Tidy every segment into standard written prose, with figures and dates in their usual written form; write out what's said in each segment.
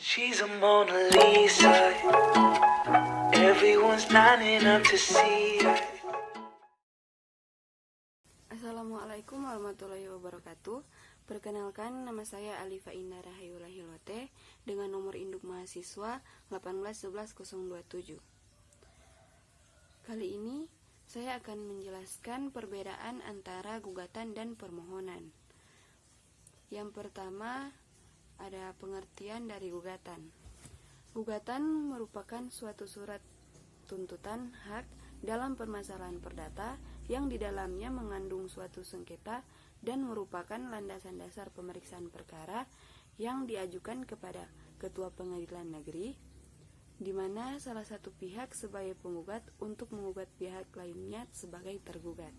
She's a Mona Lisa. Everyone's lining up to see her. Assalamualaikum warahmatullahi wabarakatuh. Perkenalkan, nama saya Alifa Indah Rahayula Hilote dengan nomor induk mahasiswa 1811027. Kali ini saya akan menjelaskan perbedaan antara gugatan dan permohonan. Yang pertama, ada pengertian dari gugatan. Gugatan merupakan suatu surat tuntutan hak dalam permasalahan perdata yang di dalamnya mengandung suatu sengketa dan merupakan landasan dasar pemeriksaan perkara yang diajukan kepada Ketua Pengadilan Negeri, di mana salah satu pihak sebagai penggugat untuk menggugat pihak lainnya sebagai tergugat.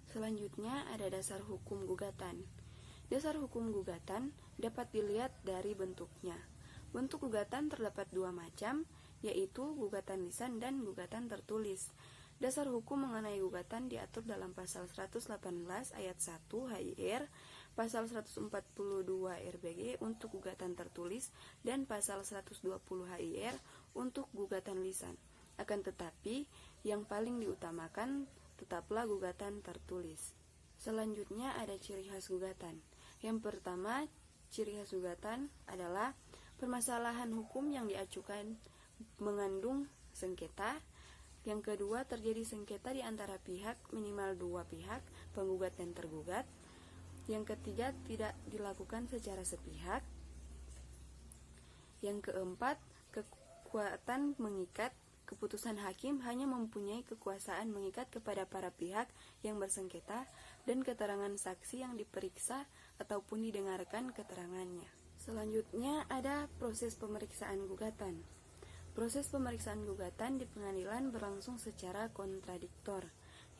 Selanjutnya ada dasar hukum gugatan. Dasar hukum gugatan dapat dilihat dari bentuknya. Bentuk gugatan terdapat dua macam, yaitu gugatan lisan dan gugatan tertulis. Dasar hukum mengenai gugatan diatur dalam pasal 118 ayat 1 HIR, pasal 142 RBG untuk gugatan tertulis, dan pasal 120 HIR untuk gugatan lisan. Akan tetapi, yang paling diutamakan tetaplah gugatan tertulis. Selanjutnya ada ciri khas gugatan. Yang pertama, ciri khas gugatan adalah permasalahan hukum yang diajukan mengandung sengketa. Yang kedua, terjadi sengketa di antara pihak, minimal dua pihak, penggugat dan tergugat. Yang ketiga, tidak dilakukan secara sepihak. Yang keempat, kekuatan mengikat. Keputusan hakim hanya mempunyai kekuasaan mengikat kepada para pihak yang bersengketa dan keterangan saksi yang diperiksa ataupun didengarkan keterangannya. Selanjutnya ada proses pemeriksaan gugatan. Proses pemeriksaan gugatan di pengadilan berlangsung secara kontradiktor,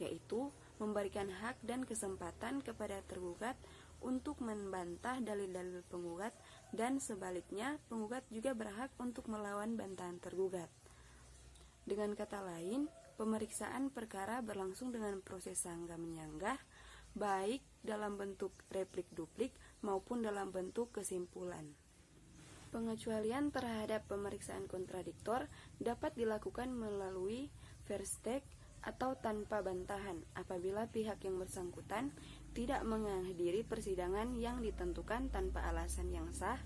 yaitu memberikan hak dan kesempatan kepada tergugat untuk membantah dalil-dalil penggugat dan sebaliknya penggugat juga berhak untuk melawan bantahan tergugat. Dengan kata lain, pemeriksaan perkara berlangsung dengan proses sanggah-menyanggah, baik dalam bentuk replik-duplik maupun dalam bentuk kesimpulan. Pengecualian terhadap pemeriksaan kontradiktor dapat dilakukan melalui verstake atau tanpa bantahan apabila pihak yang bersangkutan tidak menghadiri persidangan yang ditentukan tanpa alasan yang sah,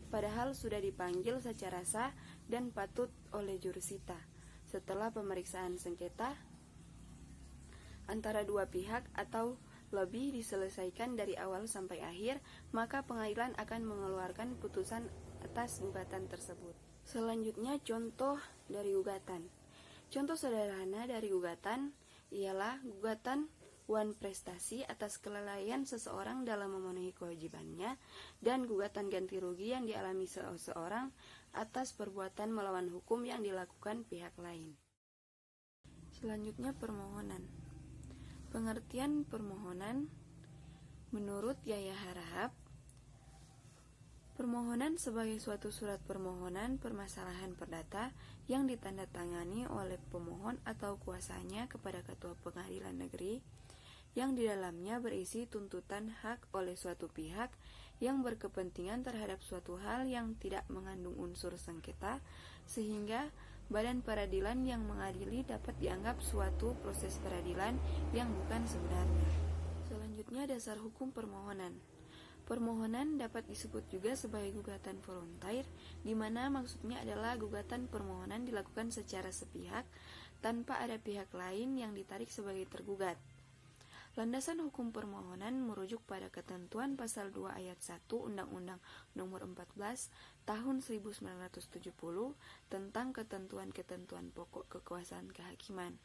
padahal sudah dipanggil secara sah dan patut oleh jurusita. Setelah pemeriksaan sengketa antara dua pihak atau lebih diselesaikan dari awal sampai akhir, maka pengadilan akan mengeluarkan putusan atas gugatan tersebut. Selanjutnya, contoh dari gugatan. Contoh sederhana dari gugatan ialah gugatan wan prestasi atas kelalaian seseorang dalam memenuhi kewajibannya dan gugatan ganti rugi yang dialami seseorang atas perbuatan melawan hukum yang dilakukan pihak lain. Selanjutnya, permohonan. Pengertian permohonan menurut Yaya Harahap, permohonan sebagai suatu surat permohonan permasalahan perdata yang ditandatangani oleh pemohon atau kuasanya kepada Ketua Pengadilan Negeri yang di dalamnya berisi tuntutan hak oleh suatu pihak yang berkepentingan terhadap suatu hal yang tidak mengandung unsur sengketa, sehingga badan peradilan yang mengadili dapat dianggap suatu proses peradilan yang bukan sebenarnya. Selanjutnya, dasar hukum permohonan. Permohonan dapat disebut juga sebagai gugatan voluntair, di mana maksudnya adalah gugatan permohonan dilakukan secara sepihak tanpa ada pihak lain yang ditarik sebagai tergugat. Landasan hukum permohonan merujuk pada ketentuan pasal 2 ayat 1 Undang-Undang Nomor 14 Tahun 1970 tentang ketentuan-ketentuan pokok kekuasaan kehakiman.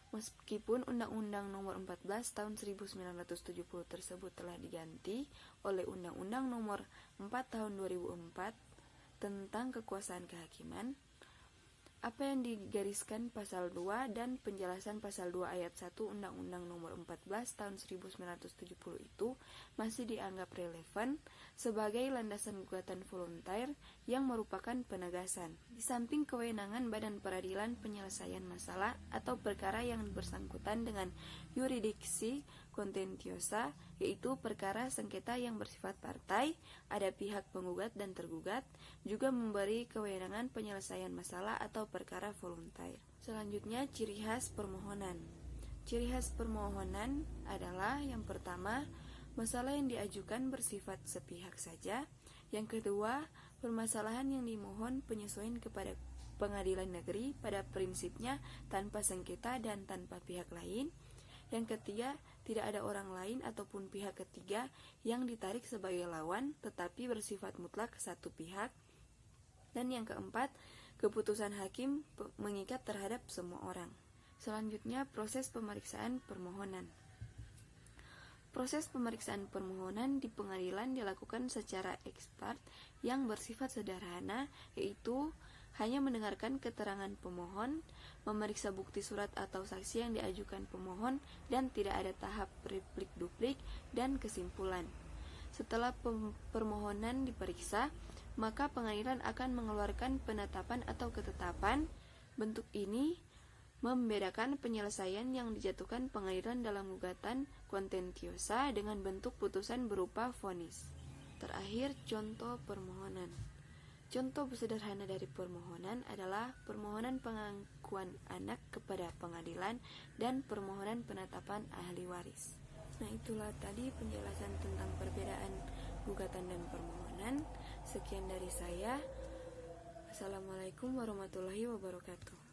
Meskipun Undang-Undang Nomor 14 Tahun 1970 tersebut telah diganti oleh Undang-Undang Nomor 4 Tahun 2004 tentang kekuasaan kehakiman, apa yang digariskan pasal 2 dan penjelasan pasal 2 ayat 1 Undang-Undang Nomor 14 Tahun 1970 itu masih dianggap relevan sebagai landasan gugatan voluntair yang merupakan penegasan. Di samping kewenangan badan peradilan penyelesaian masalah atau perkara yang bersangkutan dengan yurisdiksi kontentiosa, yaitu perkara sengketa yang bersifat partai, ada pihak penggugat dan tergugat, juga memberi kewenangan penyelesaian masalah atau perkara voluntair. Selanjutnya, ciri khas permohonan. Ciri khas permohonan adalah yang pertama, masalah yang diajukan bersifat sepihak saja. Yang kedua, permasalahan yang dimohon penyesuaian kepada pengadilan negeri pada prinsipnya tanpa sengketa dan tanpa pihak lain. Yang ketiga, tidak ada orang lain ataupun pihak ketiga yang ditarik sebagai lawan tetapi bersifat mutlak satu pihak. Dan yang keempat, keputusan hakim mengikat terhadap semua orang. Selanjutnya, proses pemeriksaan permohonan. Proses pemeriksaan permohonan di pengadilan dilakukan secara ekspat yang bersifat sederhana, yaitu hanya mendengarkan keterangan pemohon, memeriksa bukti surat atau saksi yang diajukan pemohon, dan tidak ada tahap replik duplik dan kesimpulan. Setelah permohonan diperiksa, maka pengadilan akan mengeluarkan penetapan atau ketetapan. Bentuk ini membedakan penyelesaian yang dijatuhkan pengadilan dalam gugatan kontentiosa dengan bentuk putusan berupa vonis. Terakhir, contoh permohonan. Contoh sederhana dari permohonan adalah permohonan pengakuan anak kepada pengadilan dan permohonan penetapan ahli waris. Nah, itulah tadi penjelasan tentang perbedaan gugatan dan permohonan. Sekian dari saya. Assalamualaikum warahmatullahi wabarakatuh.